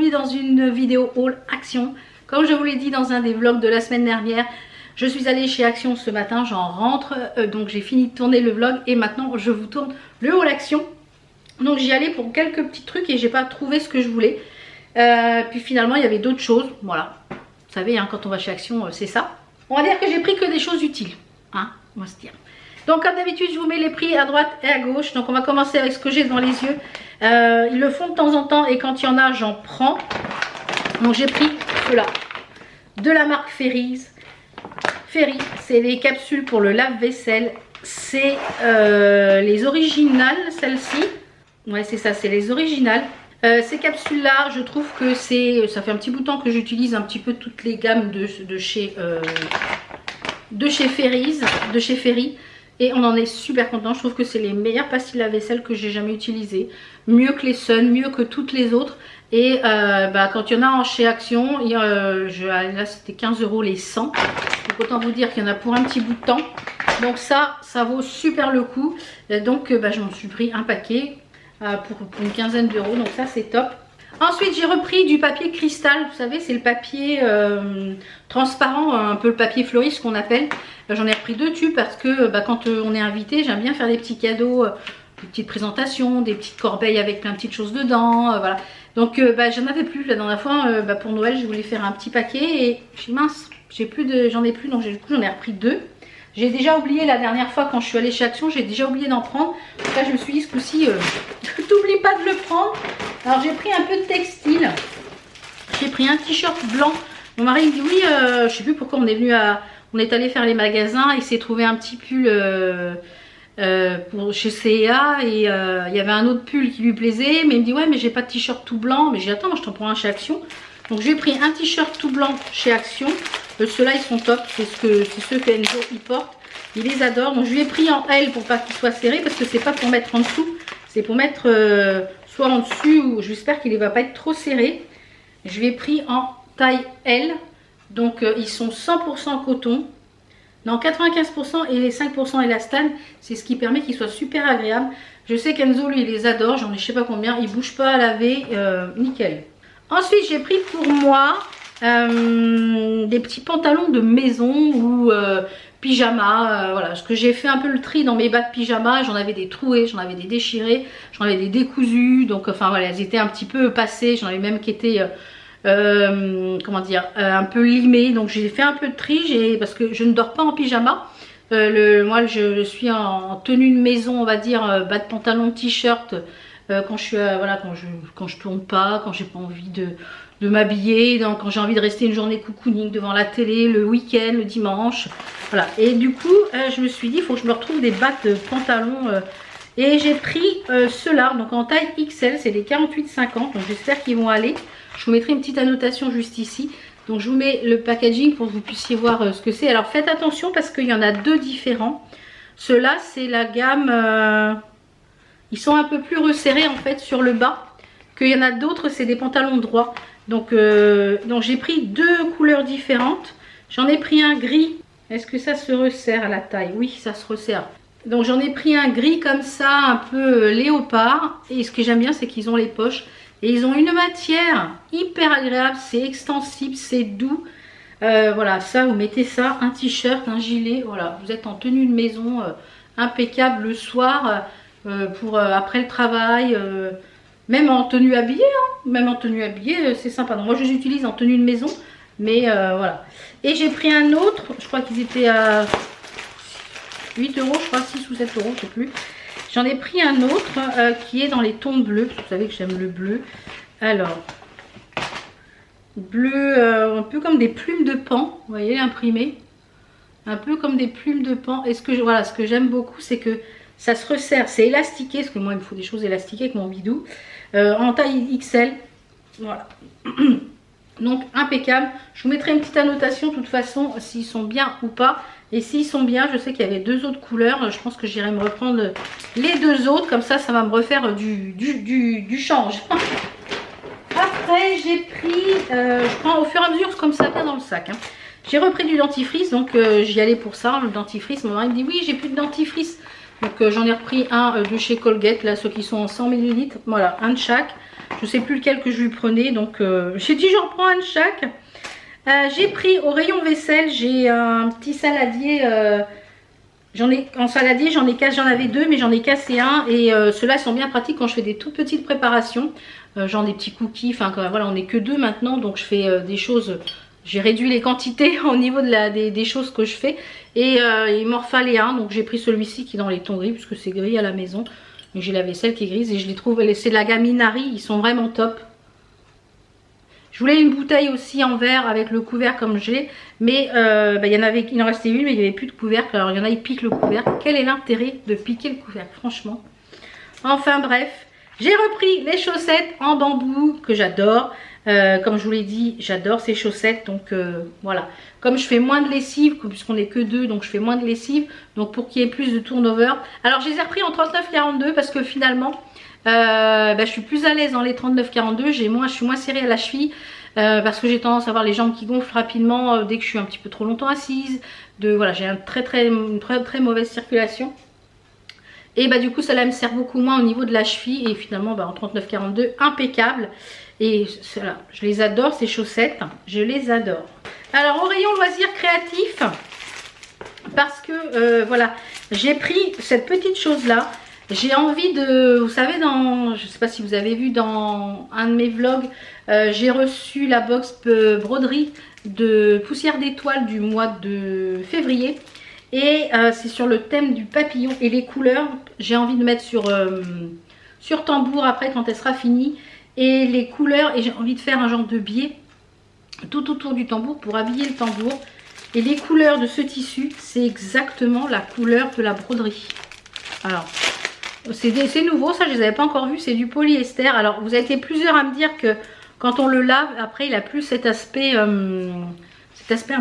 bienvenue dans une vidéo haul Action. Comme je vous l'ai dit dans un des vlogs de la semaine dernière, je suis allée chez Action ce matin, j'en rentre, donc j'ai fini de tourner le vlog et maintenant je vous tourne le haul Action. Donc j'y allais pour quelques petits trucs et j'ai pas trouvé ce que je voulais. Puis finalement il y avait d'autres choses, voilà. Vous savez, hein, quand on va chez Action, c'est ça. On va dire que j'ai pris que des choses utiles, hein, on va se dire. Donc comme d'habitude je vous mets les prix à droite et à gauche. Donc on va commencer avec ce que j'ai devant les yeux. Ils le font de temps en temps et quand il y en a j'en prends. Donc j'ai pris ceux-là de la marque Fairies. Fairies, c'est les capsules pour le lave-vaisselle. C'est les originales, celles-ci. Ouais, c'est ça, c'est les originales. Ces capsules là, je trouve que ça fait un petit bout de temps que j'utilise un petit peu toutes les gammes de chez Fairies. Et on en est super content. Je trouve que c'est les meilleures pastilles lave-vaisselle que j'ai jamais utilisées. Mieux que les Sun, mieux que toutes les autres. Et quand il y en a chez Action, là c'était 15 € les 100. Donc autant vous dire qu'il y en a pour un petit bout de temps. Donc ça vaut super le coup. Donc je m'en suis pris un paquet pour une quinzaine d'euros. Donc ça c'est top. Ensuite j'ai repris du papier cristal. Vous savez, c'est le papier transparent, un peu le papier fleuriste qu'on appelle. J'en ai repris 2 tubes parce que quand on est invité, j'aime bien faire des petits cadeaux, des petites présentations, des petites corbeilles avec plein de petites choses dedans, voilà. Donc j'en avais plus la dernière fois, pour Noël je voulais faire un petit paquet et je suis mince, j'en ai plus, donc du coup j'en ai repris 2. J'ai déjà oublié la dernière fois quand je suis allée chez Action, j'ai déjà oublié d'en prendre. Donc là je me suis dit ce coup-ci, t'oublies pas de le prendre. Alors j'ai pris un peu de textile, j'ai pris un t-shirt blanc. Mon mari me dit oui, je sais plus pourquoi on est allé faire les magasins, il s'est trouvé un petit pull chez C&A et il y avait un autre pull qui lui plaisait, mais il me dit ouais mais j'ai pas de t-shirt tout blanc. Mais j'ai dit attends, moi je t'en prends un chez Action. Donc j'ai pris un t-shirt tout blanc chez Action. Ceux-là ils sont top, c'est ceux que Enzo il porte, il les adore. Donc je lui ai pris en L pour pas qu'il soit serré parce que c'est pas pour mettre en dessous, c'est pour mettre soit en dessus ou j'espère qu'il ne va pas être trop serré. Je lui ai pris en taille L. Donc ils sont 100% coton, non 95% et les 5% élastane, c'est ce qui permet qu'ils soient super agréables. Je sais qu'Enzo lui il les adore, j'en ai je sais pas combien, il bouge pas à laver, nickel. Ensuite j'ai pris pour moi des petits pantalons de maison ou pyjama, voilà, parce que j'ai fait un peu le tri dans mes bas de pyjama, j'en avais des troués, j'en avais des déchirés, j'en avais des décousus, donc enfin voilà, elles étaient un petit peu passées, j'en avais même qui étaient comment dire, un peu limé. Donc j'ai fait un peu de tri parce que je ne dors pas en pyjama. Moi je suis en tenue de maison, on va dire, bas de pantalon, t-shirt, quand je suis voilà, quand je tourne pas, quand j'ai pas envie de m'habiller, quand j'ai envie de rester une journée cocooning devant la télé, le week-end, le dimanche, voilà. Et du coup je me suis dit il faut que je me retrouve des bas de pantalon et j'ai pris ceux-là, donc en taille XL, c'est les 48-50, donc j'espère qu'ils vont aller. Je vous mettrai une petite annotation juste ici. Donc je vous mets le packaging pour que vous puissiez voir ce que c'est. Alors faites attention parce qu'il y en a 2 différents. Ceux-là c'est la gamme, ils sont un peu plus resserrés en fait sur le bas. Qu'il y en a d'autres c'est des pantalons droits. Donc j'ai pris 2 couleurs différentes. J'en ai pris un gris. Est-ce que ça se resserre à la taille? Oui, ça se resserre. Donc j'en ai pris un gris comme ça, un peu léopard. Et ce que j'aime bien c'est qu'ils ont les poches. Et ils ont une matière hyper agréable, c'est extensible, c'est doux. Voilà, ça, vous mettez ça, un t-shirt, un gilet, voilà, vous êtes en tenue de maison, impeccable le soir, pour après le travail, même en tenue habillée, hein, même en tenue habillée, c'est sympa. Donc moi je les utilise en tenue de maison, mais voilà. Et j'ai pris un autre, je crois qu'ils étaient à 8 €, je crois, 6 ou 7 €, je sais plus. J'en ai pris un autre qui est dans les tons bleus. Vous savez que j'aime le bleu. Alors, bleu, un peu comme des plumes de paon. Vous voyez, imprimé. Un peu comme des plumes de paon. Et ce que j'aime beaucoup, c'est que ça se resserre. C'est élastiqué, parce que moi, il me faut des choses élastiquées avec mon bidou. En taille XL. Voilà. Donc, impeccable. Je vous mettrai une petite annotation, de toute façon, s'ils sont bien ou pas. Et s'ils sont bien, je sais qu'il y avait 2 autres couleurs. Je pense que j'irai me reprendre les 2 autres. Comme ça va me refaire du change. Après, j'ai pris... je prends au fur et à mesure comme ça vient dans le sac. Hein. J'ai repris du dentifrice. Donc, j'y allais pour ça. Le dentifrice, mon mari me dit oui, j'ai plus de dentifrice. Donc j'en ai repris un de chez Colgate, là ceux qui sont en 100 ml. Voilà, un de chaque. Je sais plus lequel que je lui prenais, donc j'ai dit j'en prends un de chaque. J'ai pris au rayon vaisselle, j'ai un petit saladier. En saladier, j'en avais deux, mais j'en ai cassé un. Et ceux-là, ils sont bien pratiques quand je fais des toutes petites préparations. Genre des petits cookies, enfin voilà, on n'est que deux maintenant, donc je fais des choses. J'ai réduit les quantités au niveau de des choses que je fais. Et il m'en fallait un, donc j'ai pris celui-ci qui est dans les tons gris, puisque c'est gris à la maison. Mais j'ai la vaisselle qui est grise et je les trouve, c'est de la gamme Inari, ils sont vraiment top. Je voulais une bouteille aussi en verre avec le couvercle comme j'ai, mais il en restait une, mais il n'y avait plus de couvercle. Alors il y en a, ils piquent le couvercle. Quel est l'intérêt de piquer le couvercle, franchement? Enfin bref, j'ai repris les chaussettes en bambou que j'adore. Comme je vous l'ai dit, j'adore ces chaussettes, donc voilà. Comme je fais moins de lessive, puisqu'on n'est que deux, donc je fais moins de lessive, donc pour qu'il y ait plus de turnover. Alors je les ai repris en 39,42 parce que finalement, je suis plus à l'aise dans les 39,42. Je suis moins serrée à la cheville parce que j'ai tendance à avoir les jambes qui gonflent rapidement dès que je suis un petit peu trop longtemps assise. Voilà, j'ai une très mauvaise circulation. Et du coup, celle-là me sert beaucoup moins au niveau de la cheville. Et finalement, en 39,42, impeccable. Et voilà, je les adore ces chaussettes, je les adore. Alors au rayon loisirs créatifs, parce que voilà, j'ai pris cette petite chose là. J'ai envie de, vous savez, je ne sais pas si vous avez vu dans un de mes vlogs, j'ai reçu la box broderie de poussière d'étoiles du mois de février. Et c'est sur le thème du papillon et les couleurs. J'ai envie de mettre sur tambour après quand elle sera finie. Et les couleurs, et j'ai envie de faire un genre de biais tout autour du tambour pour habiller le tambour. Et les couleurs de ce tissu, c'est exactement la couleur de la broderie. Alors, c'est nouveau, ça je ne les avais pas encore vus, c'est du polyester. Alors, vous avez été plusieurs à me dire que quand on le lave, après il a plus cet aspect un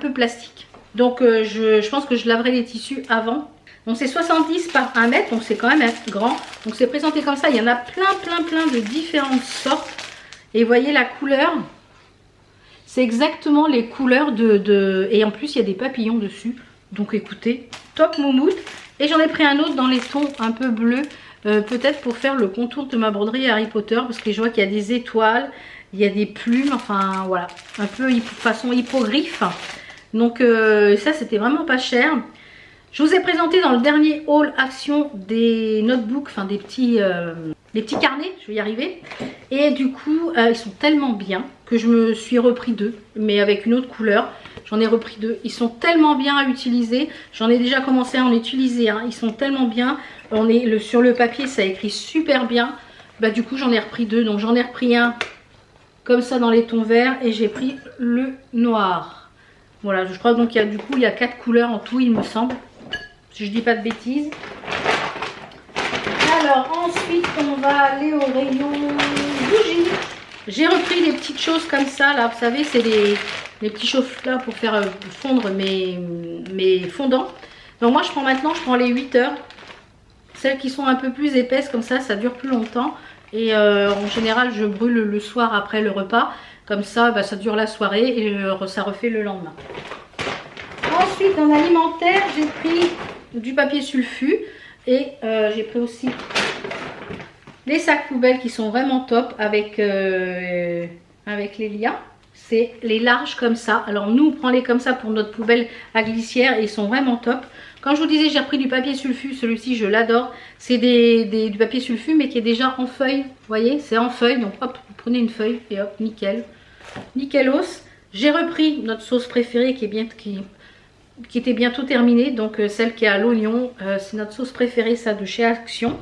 peu plastique. Donc, je pense que je laverai les tissus avant. Donc c'est 70 par 1 mètre, donc c'est quand même grand. Donc c'est présenté comme ça, il y en a plein de différentes sortes. Et vous voyez la couleur, c'est exactement les couleurs et en plus il y a des papillons dessus. Donc écoutez, top moumoute. Et j'en ai pris un autre dans les tons un peu bleus, peut-être pour faire le contour de ma broderie Harry Potter. Parce que je vois qu'il y a des étoiles, il y a des plumes, enfin voilà, un peu façon hippogriffe. Donc ça c'était vraiment pas cher. Je vous ai présenté dans le dernier haul action des notebooks, enfin des petits carnets, je vais y arriver. Et du coup, ils sont tellement bien que je me suis repris deux, mais avec une autre couleur. J'en ai repris deux. Ils sont tellement bien à utiliser. J'en ai déjà commencé à en utiliser. Hein. Ils sont tellement bien. Sur le papier, ça écrit super bien. Du coup, j'en ai repris deux. Donc j'en ai repris un comme ça dans les tons verts et j'ai pris le noir. Voilà, je crois donc il y a 4 couleurs en tout, il me semble. Si je dis pas de bêtises. Alors ensuite on va aller au rayon bougies. J'ai repris des petites choses comme ça là, vous savez c'est les petits chauffe là pour faire fondre mes fondants. Donc moi je prends les 8 heures. Celles qui sont un peu plus épaisses comme ça dure plus longtemps. Et en général je brûle le soir après le repas. Comme ça ça dure la soirée et ça refait le lendemain. Ensuite en alimentaire j'ai pris du papier sulfu et j'ai pris aussi les sacs poubelles qui sont vraiment top avec les liens. C'est les larges comme ça. Alors nous on prend les comme ça pour notre poubelle à glissière et ils sont vraiment top. Quand je vous disais j'ai repris du papier sulfu, celui-ci je l'adore. C'est du papier sulfu mais qui est déjà en feuille. Vous voyez, c'est en feuille. Donc hop, vous prenez une feuille et hop, nickel. Nickelos. J'ai repris notre sauce préférée qui était bientôt terminée. Donc celle qui est à l'oignon. C'est notre sauce préférée ça de chez Action.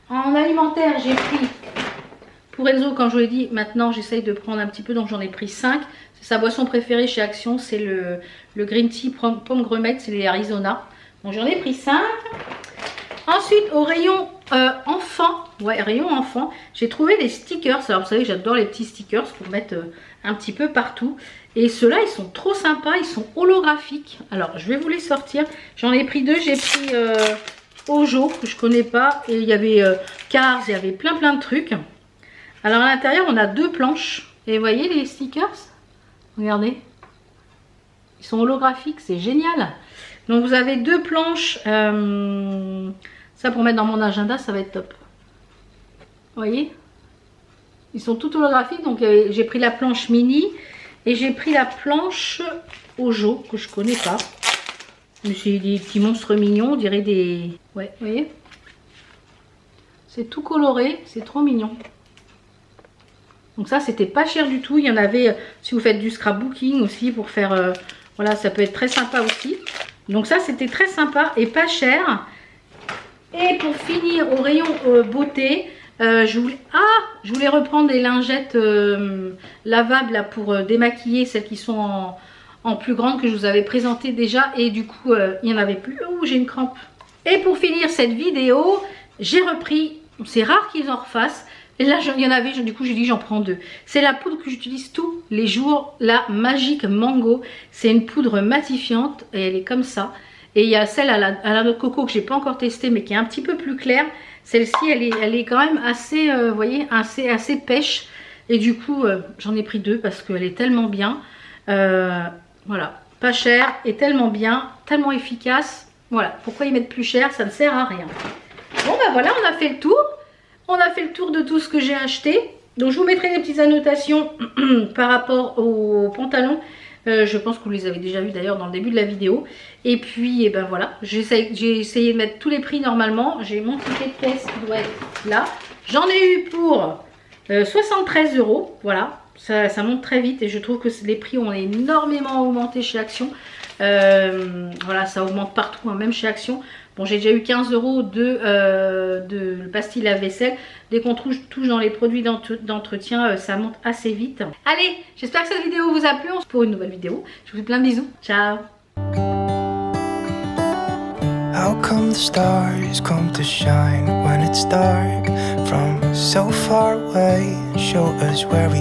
En alimentaire j'ai pris... Pour Enzo, comme je vous l'ai dit, maintenant j'essaye de prendre un petit peu, donc j'en ai pris 5. C'est sa boisson préférée chez Action, c'est le green tea pomme grumette, c'est les Arizona. Donc j'en ai pris 5. Ensuite, au rayon enfant, rayon enfant, j'ai trouvé des stickers. Alors vous savez, j'adore les petits stickers pour mettre un petit peu partout. Et ceux-là, ils sont trop sympas, ils sont holographiques. Alors je vais vous les sortir. J'en ai pris 2, j'ai pris Ojo, que je connais pas. Et il y avait Cars, il y avait plein de trucs. Alors à l'intérieur on a 2 planches et vous voyez les stickers, regardez, ils sont holographiques, c'est génial. Donc vous avez 2 planches. Ça pour mettre dans mon agenda, ça va être top. Vous voyez? Ils sont tout holographiques. Donc j'ai pris la planche mini et j'ai pris la planche Ojo que je connais pas. Mais c'est des petits monstres mignons, on dirait des... Ouais, vous voyez? C'est tout coloré, c'est trop mignon. Donc ça, c'était pas cher du tout. Il y en avait, si vous faites du scrapbooking aussi, pour faire... voilà, ça peut être très sympa aussi. Donc ça, c'était très sympa et pas cher. Et pour finir, au rayon beauté, je voulais reprendre des lingettes lavables là, pour démaquiller, celles qui sont en plus grande que je vous avais présenté déjà. Et du coup, il n'y en avait plus. Oh, j'ai une crampe. Et pour finir cette vidéo, j'ai repris... C'est rare qu'ils en refassent. Et là, il y en avait, du coup, j'ai dit j'en prends 2. C'est la poudre que j'utilise tous les jours, la Magic Mango. C'est une poudre matifiante et elle est comme ça. Et il y a celle à la noix de coco que j'ai pas encore testée, mais qui est un petit peu plus claire. Celle-ci, elle est quand même assez, vous voyez, assez pêche. Et du coup, j'en ai pris 2 parce qu'elle est tellement bien. Voilà, pas cher et tellement bien, tellement efficace. Voilà, pourquoi ils mettent plus cher? Ça ne sert à rien. Bon, bah voilà, on a fait le tour. On a fait le tour de tout ce que j'ai acheté. Donc je vous mettrai des petites annotations par rapport aux pantalons. Je pense que vous les avez déjà vus d'ailleurs dans le début de la vidéo. Et puis, et ben voilà, j'ai essayé de mettre tous les prix normalement. J'ai mon ticket de caisse qui doit être là. J'en ai eu pour 73 €. Voilà, ça monte très vite et je trouve que les prix ont énormément augmenté chez Action. Voilà, ça augmente partout, hein, même chez Action. Bon, j'ai déjà eu 15 € de pastilles lave-vaisselle. Dès qu'on touche dans les produits d'entretien, ça monte assez vite. Allez, j'espère que cette vidéo vous a plu. On se retrouve pour une nouvelle vidéo. Je vous fais plein de bisous. Ciao. How come the stars come to shine when it's dark from so far away? Show us where we